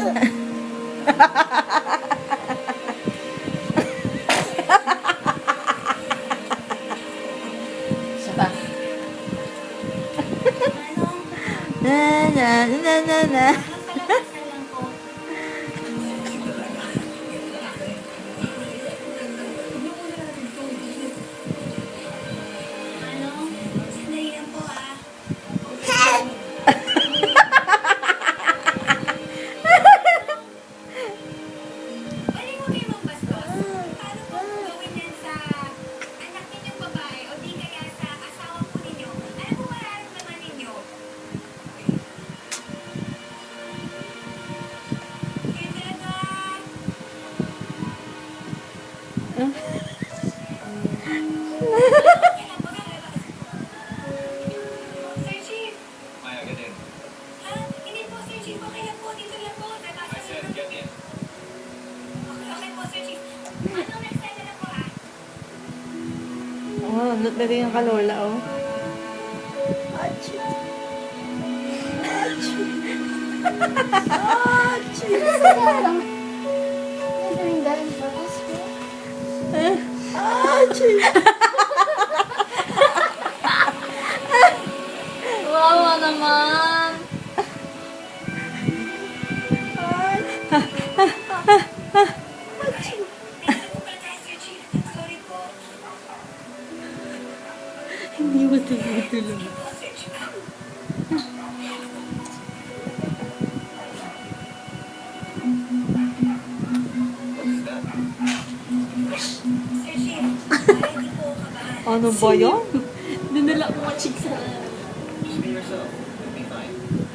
Isa pa. Na. Oh, nut na rin yung kalola, oh. Achoo. Achoo. Achoo. Achoo. Wawa naman. Hindi mo tigil-tulog. Ano ba yan? Dinala ko mga chicks sa... Just be yourself. You'll be fine.